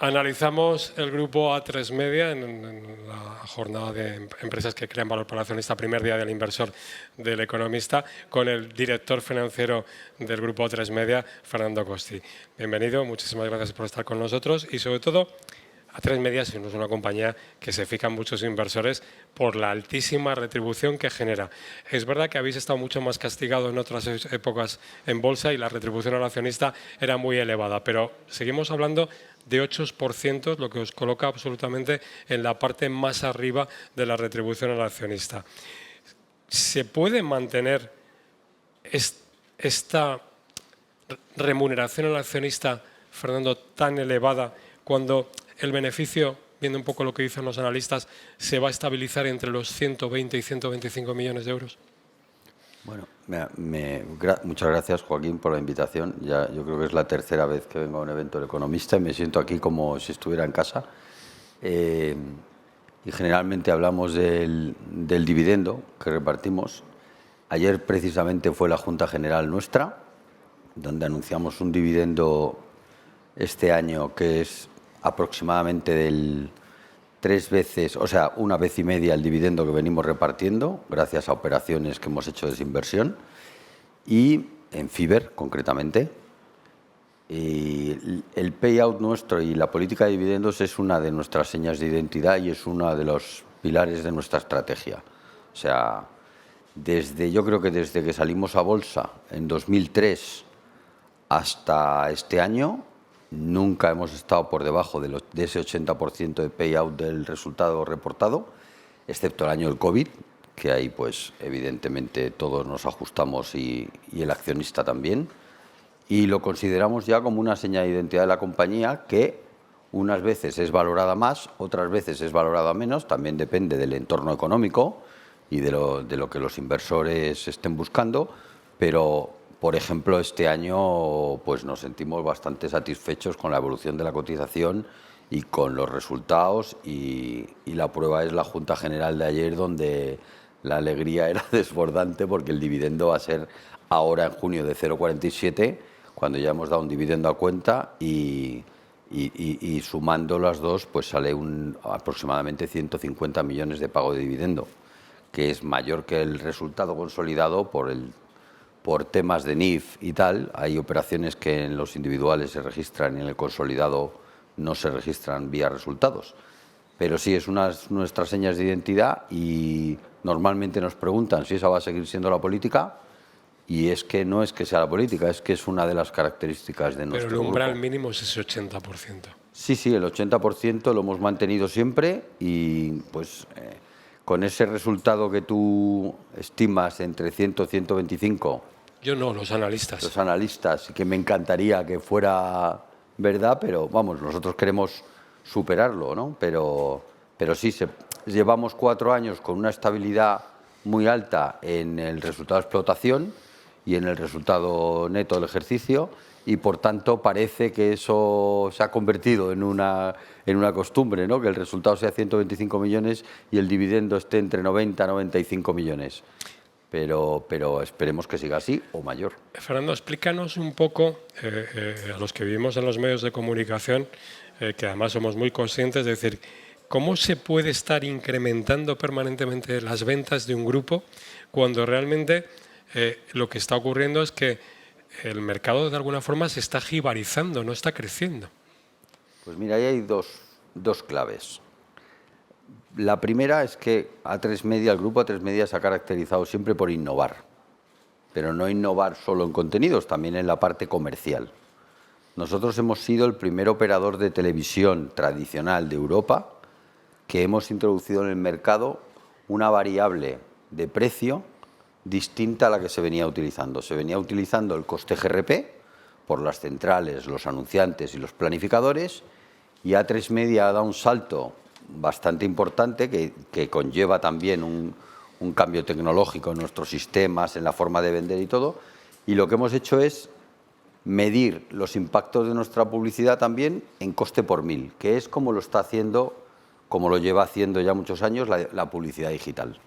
Analizamos el grupo A3 Media en la jornada de empresas que crean valor para el accionista, primer día del inversor del Economista, con el director financiero del grupo A3 Media, Fernando Costi. Bienvenido, muchísimas gracias por estar con nosotros y sobre todo A3 Media es una compañía que se fijan muchos inversores por la altísima retribución que genera. Es verdad que habéis estado mucho más castigado en otras épocas en bolsa y la retribución al accionista era muy elevada, pero seguimos hablando de 8%, lo que os coloca absolutamente en la parte más arriba de la retribución al accionista. ¿Se puede mantener esta remuneración al accionista, Fernando, tan elevada cuando el beneficio, viendo un poco lo que dicen los analistas, se va a estabilizar entre los 120 y 125 millones de euros? Bueno, muchas gracias, Joaquín, por la invitación. Yo creo que es la tercera vez que vengo a un evento del Economista y me siento aquí como si estuviera en casa. Y generalmente hablamos del dividendo que repartimos. Ayer precisamente fue la Junta General nuestra, donde anunciamos un dividendo este año que es aproximadamente del 3 veces, o sea, 1,5 veces el dividendo que venimos repartiendo, gracias a operaciones que hemos hecho de desinversión, y en Fiber concretamente. Y el payout nuestro y la política de dividendos es una de nuestras señas de identidad y es uno de los pilares de nuestra estrategia. O sea, yo creo que desde que salimos a bolsa en 2003 hasta este año, nunca hemos estado por debajo de ese 80% de payout del resultado reportado, excepto el año del COVID, que ahí pues evidentemente todos nos ajustamos y el accionista también. Y lo consideramos ya como una señal de identidad de la compañía que unas veces es valorada más, otras veces es valorada menos, también depende del entorno económico y de lo que los inversores estén buscando, pero por ejemplo, este año pues nos sentimos bastante satisfechos con la evolución de la cotización y con los resultados y la prueba es la Junta General de ayer, donde la alegría era desbordante porque el dividendo va a ser ahora en junio de 0,47, cuando ya hemos dado un dividendo a cuenta y sumando las dos pues sale aproximadamente 150 millones de pago de dividendo, que es mayor que el resultado consolidado por temas de NIF y tal. Hay operaciones que en los individuales se registran y en el consolidado no se registran vía resultados. Pero sí, es nuestras señas de identidad y normalmente nos preguntan si esa va a seguir siendo la política y es que no es que sea la política, es que es una de las características de nuestro grupo. Pero el umbral mínimo es ese 80%. Sí, el 80% lo hemos mantenido siempre y pues con ese resultado que tú estimas entre 100 y 125... Yo no, los analistas. Los analistas, que me encantaría que fuera verdad, pero vamos, nosotros queremos superarlo, ¿no? Pero sí, llevamos 4 años con una estabilidad muy alta en el resultado de explotación y en el resultado neto del ejercicio y, por tanto, parece que eso se ha convertido en una costumbre, ¿no? Que el resultado sea 125 millones y el dividendo esté entre 90 y 95 millones. Pero esperemos que siga así o mayor. Fernando, explícanos un poco, a los que vivimos en los medios de comunicación, que además somos muy conscientes, de decir, ¿cómo se puede estar incrementando permanentemente las ventas de un grupo cuando realmente lo que está ocurriendo es que el mercado de alguna forma se está jibarizando, no está creciendo? Pues mira, ahí hay dos claves. La primera es que el grupo A3 Media se ha caracterizado siempre por innovar, pero no innovar solo en contenidos, también en la parte comercial. Nosotros hemos sido el primer operador de televisión tradicional de Europa que hemos introducido en el mercado una variable de precio distinta a la que se venía utilizando. Se venía utilizando el coste GRP por las centrales, los anunciantes y los planificadores, y A3 Media ha dado un salto bastante importante que conlleva también un cambio tecnológico en nuestros sistemas, en la forma de vender y todo, y lo que hemos hecho es medir los impactos de nuestra publicidad también en coste por mil, que es como lo está haciendo, como lo lleva haciendo ya muchos años la publicidad digital.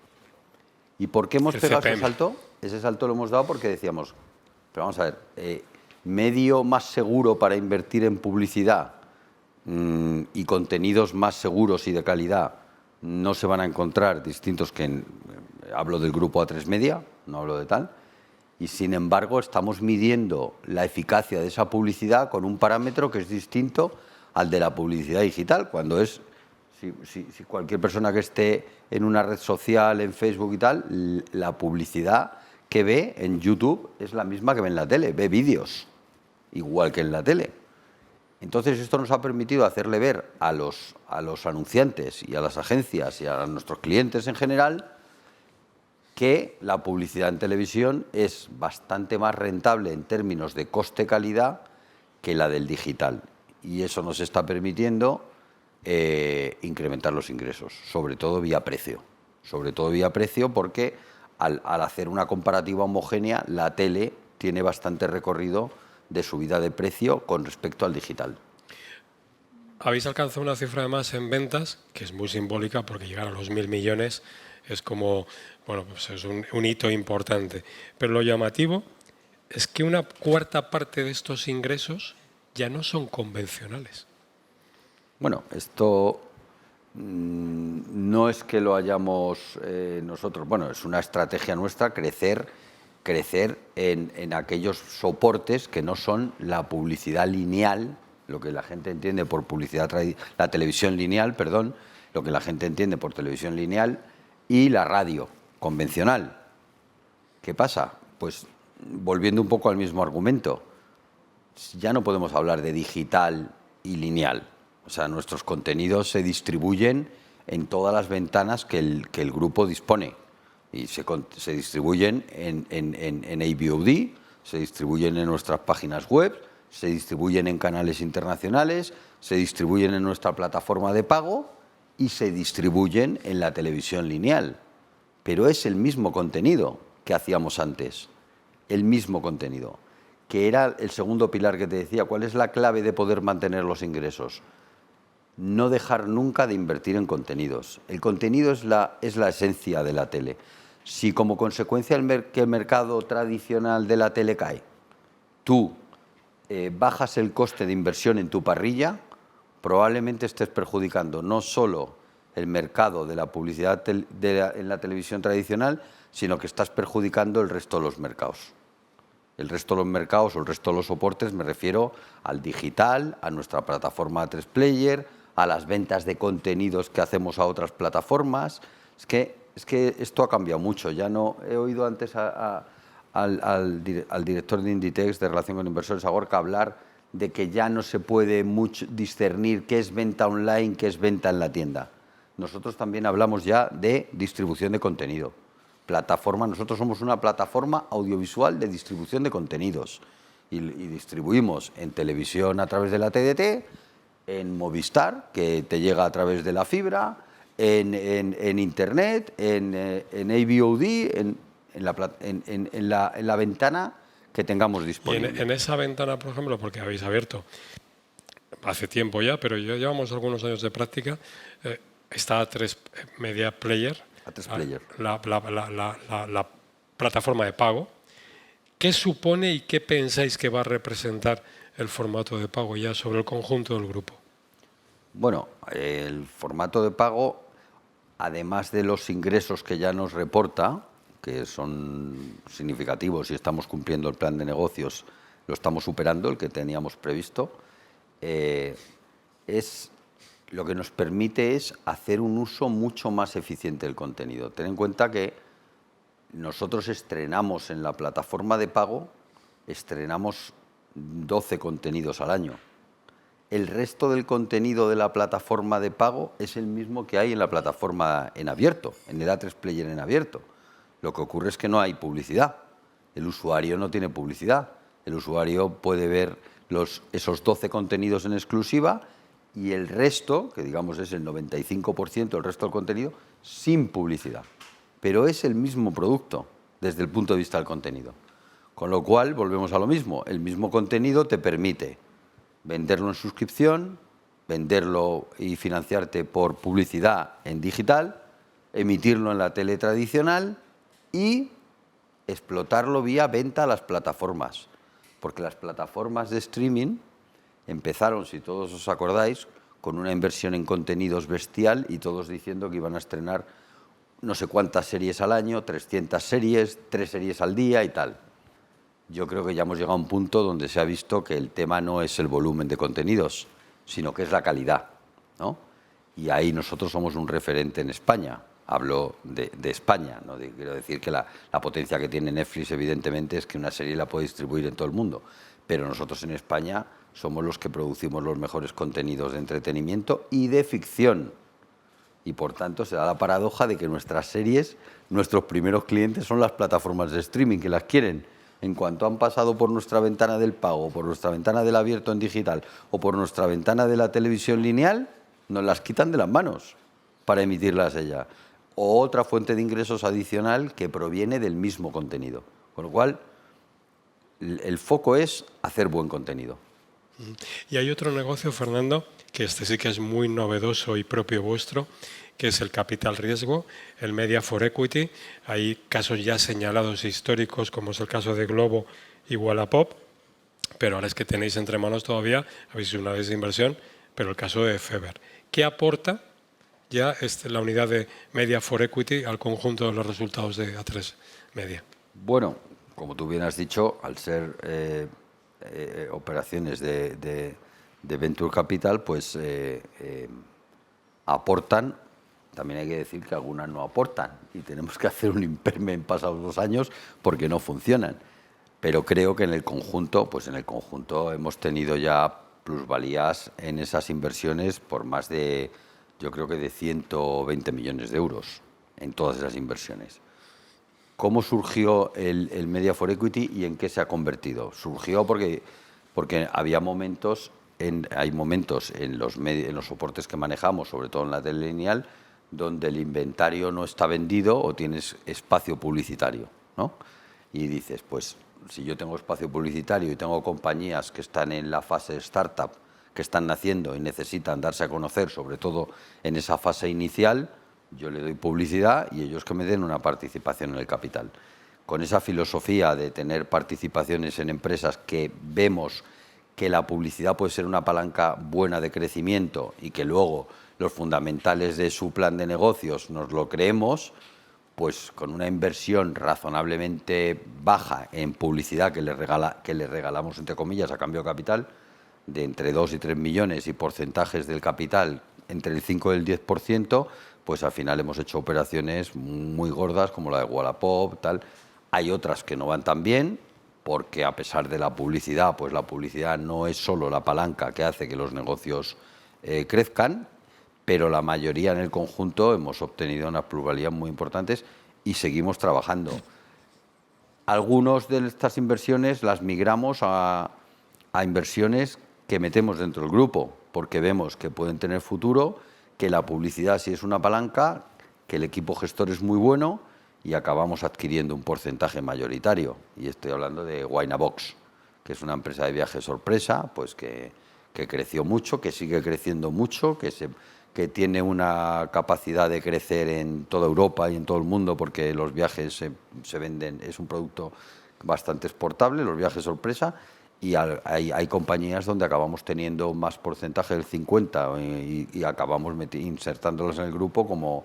¿Y por qué hemos pegado ese salto? Ese salto lo hemos dado porque decíamos, pero vamos a ver, medio más seguro para invertir en publicidad y contenidos más seguros y de calidad no se van a encontrar distintos que hablo del grupo A3 Media, no hablo de tal, y sin embargo estamos midiendo la eficacia de esa publicidad con un parámetro que es distinto al de la publicidad digital, cuando es, si cualquier persona que esté en una red social, en Facebook y tal, la publicidad que ve en YouTube es la misma que ve en la tele, ve vídeos, igual que en la tele. Entonces esto nos ha permitido hacerle ver a los anunciantes y a las agencias y a nuestros clientes en general que la publicidad en televisión es bastante más rentable en términos de coste-calidad que la del digital. Y eso nos está permitiendo incrementar los ingresos, sobre todo vía precio. Sobre todo vía precio porque al hacer una comparativa homogénea, la tele tiene bastante recorrido de subida de precio con respecto al digital. Habéis alcanzado una cifra además en ventas que es muy simbólica porque llegar a los 1.000 millones es como, bueno, pues es un hito importante. Pero lo llamativo es que una cuarta parte de estos ingresos ya no son convencionales. Bueno, esto no es que lo hayamos nosotros, bueno, es una estrategia nuestra crecer en aquellos soportes que no son la publicidad lineal, lo que la gente entiende por publicidad, la televisión lineal, perdón, lo que la gente entiende por televisión lineal y la radio convencional. ¿Qué pasa? Pues volviendo un poco al mismo argumento, ya no podemos hablar de digital y lineal. O sea, nuestros contenidos se distribuyen en todas las ventanas que el grupo dispone. Y se distribuyen en AVOD, se distribuyen en nuestras páginas web, se distribuyen en canales internacionales, se distribuyen en nuestra plataforma de pago y se distribuyen en la televisión lineal. Pero es el mismo contenido que hacíamos antes, el mismo contenido, que era el segundo pilar que te decía. ¿Cuál es la clave de poder mantener los ingresos? No dejar nunca de invertir en contenidos. El contenido es la esencia de la tele. Si como consecuencia que el mercado tradicional de la tele cae, tú bajas el coste de inversión en tu parrilla, probablemente estés perjudicando no solo el mercado de la publicidad en la televisión tradicional, sino que estás perjudicando el resto de los mercados. El resto de los mercados o el resto de los soportes, me refiero al digital, a nuestra plataforma A3 Player, a las ventas de contenidos que hacemos a otras plataformas. Es que esto ha cambiado mucho. Ya no he oído antes al director de Inditex de Relación con Inversores, a Gorka, hablar de que ya no se puede mucho discernir qué es venta online, qué es venta en la tienda. Nosotros también hablamos ya de distribución de contenido. Nosotros somos una plataforma audiovisual de distribución de contenidos y distribuimos en televisión a través de la TDT, en Movistar, que te llega a través de la fibra, en Internet, en AVOD, en la ventana que tengamos disponible. Y en esa ventana, por ejemplo, porque habéis abierto hace tiempo ya, pero ya llevamos algunos años de práctica, está A3 Media Player, A3 Player. La plataforma de pago. ¿Qué supone y qué pensáis que va a representar el formato de pago ya sobre el conjunto del grupo? Bueno, el formato de pago, además de los ingresos que ya nos reporta, que son significativos y estamos cumpliendo el plan de negocios, lo estamos superando, el que teníamos previsto, lo que nos permite es hacer un uso mucho más eficiente del contenido. Ten en cuenta que nosotros estrenamos en la plataforma de pago, estrenamos 12 contenidos al año. El resto del contenido de la plataforma de pago es el mismo que hay en la plataforma en abierto, en el A3 Player en abierto. Lo que ocurre es que no hay publicidad. El usuario no tiene publicidad. El usuario puede ver esos 12 contenidos en exclusiva y el resto, que digamos es el 95% del resto del contenido, sin publicidad. Pero es el mismo producto desde el punto de vista del contenido. Con lo cual, volvemos a lo mismo. El mismo contenido te permite venderlo en suscripción, venderlo y financiarte por publicidad en digital, emitirlo en la tele tradicional y explotarlo vía venta a las plataformas. Porque las plataformas de streaming empezaron, si todos os acordáis, con una inversión en contenidos bestial y todos diciendo que iban a estrenar no sé cuántas series al año, 300 series, 3 series al día y tal. Yo creo que ya hemos llegado a un punto donde se ha visto que el tema no es el volumen de contenidos, sino que es la calidad, ¿no? Y ahí nosotros somos un referente en España. Hablo de España, ¿no? Quiero decir que la potencia que tiene Netflix, evidentemente, es que una serie la puede distribuir en todo el mundo. Pero nosotros en España somos los que producimos los mejores contenidos de entretenimiento y de ficción. Y por tanto se da la paradoja de que nuestras series, nuestros primeros clientes son las plataformas de streaming que las quieren. En cuanto han pasado por nuestra ventana del pago, por nuestra ventana del abierto en digital o por nuestra ventana de la televisión lineal, nos las quitan de las manos para emitirlas ella. O otra fuente de ingresos adicional que proviene del mismo contenido. Con lo cual, el foco es hacer buen contenido. Y hay otro negocio, Fernando, que este sí que es muy novedoso y propio vuestro, que es el capital riesgo, el Media for Equity. Hay casos ya señalados históricos, como es el caso de Globo y Wallapop, pero ahora es que tenéis entre manos todavía, habéis hecho una vez de inversión, pero el caso de Feber. ¿Qué aporta ya la unidad de Media for Equity al conjunto de los resultados de A3 Media? Bueno, como tú bien has dicho, al ser operaciones de Venture Capital, pues aportan. También hay que decir que algunas no aportan y tenemos que hacer un impairment pasados 2 años porque no funcionan. Pero creo que en el conjunto, hemos tenido ya plusvalías en esas inversiones por más de, yo creo que de 120 millones de euros en todas esas inversiones. ¿Cómo surgió el Media for Equity y en qué se ha convertido? Surgió porque había momentos, hay momentos en los soportes que manejamos, sobre todo en la tele lineal, donde el inventario no está vendido o tienes espacio publicitario, ¿no? Y dices, pues si yo tengo espacio publicitario y tengo compañías que están en la fase de startup, que están naciendo y necesitan darse a conocer, sobre todo en esa fase inicial, yo le doy publicidad y ellos que me den una participación en el capital. Con esa filosofía de tener participaciones en empresas que vemos que la publicidad puede ser una palanca buena de crecimiento y que luego los fundamentales de su plan de negocios nos lo creemos, pues con una inversión razonablemente baja en publicidad que le regalamos, entre comillas, a cambio de capital, de entre 2 y 3 millones y porcentajes del capital entre el 5 y el 10%, pues al final hemos hecho operaciones muy gordas como la de Wallapop, tal. Hay otras que no van tan bien, porque a pesar de la publicidad, pues la publicidad no es solo la palanca que hace que los negocios crezcan, pero la mayoría en el conjunto hemos obtenido unas plusvalías muy importantes y seguimos trabajando. Algunas de estas inversiones las migramos a inversiones que metemos dentro del grupo, porque vemos que pueden tener futuro, que la publicidad sí es una palanca, que el equipo gestor es muy bueno y acabamos adquiriendo un porcentaje mayoritario. Y estoy hablando de Winabox, que es una empresa de viajes sorpresa, pues que creció mucho, que sigue creciendo mucho, que tiene una capacidad de crecer en toda Europa y en todo el mundo porque los viajes se venden, es un producto bastante exportable, los viajes sorpresa, y hay compañías donde acabamos teniendo más porcentaje del 50% y acabamos insertándolas en el grupo como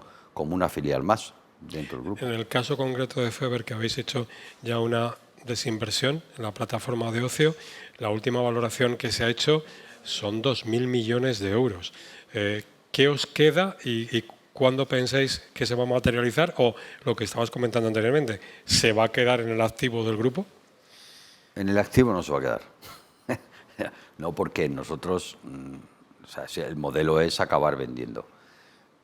una filial más dentro del grupo. En el caso concreto de Feber, que habéis hecho ya una desinversión en la plataforma de ocio, la última valoración que se ha hecho son 2.000 millones de euros. ¿Qué os queda y cuándo pensáis que se va a materializar? O lo que estabas comentando anteriormente, ¿se va a quedar en el activo del grupo? En el activo no se va a quedar. No, porque nosotros, el modelo es acabar vendiendo.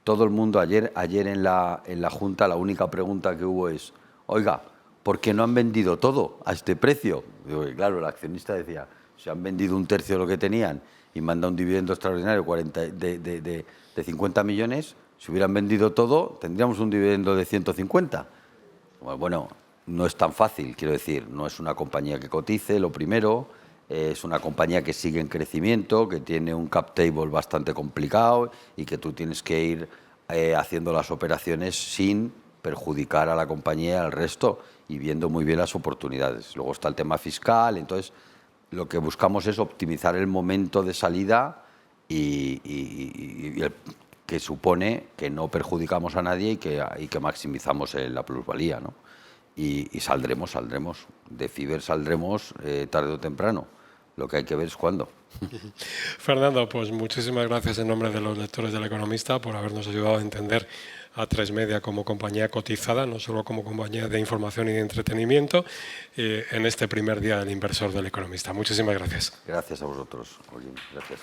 Todo el mundo, ayer en la Junta, la única pregunta que hubo es, oiga, ¿por qué no han vendido todo a este precio? Digo, y claro, el accionista decía, si han vendido un tercio de lo que tenían y manda un dividendo extraordinario de 50 millones, si hubieran vendido todo, tendríamos un dividendo de 150. Bueno, no es tan fácil, quiero decir, no es una compañía que cotice, lo primero, es una compañía que sigue en crecimiento, que tiene un cap table bastante complicado y que tú tienes que ir haciendo las operaciones sin perjudicar a la compañía y al resto y viendo muy bien las oportunidades. Luego está el tema fiscal, entonces lo que buscamos es optimizar el momento de salida que supone que no perjudicamos a nadie y que maximizamos la plusvalía, ¿no? Y saldremos. De Fiber saldremos tarde o temprano. Lo que hay que ver es cuándo. Fernando, pues muchísimas gracias en nombre de los lectores del Economista por habernos ayudado a entender a Atresmedia como compañía cotizada, no solo como compañía de información y de entretenimiento, en este primer día del inversor del Economista. Muchísimas gracias. Gracias a vosotros, Olin. Gracias.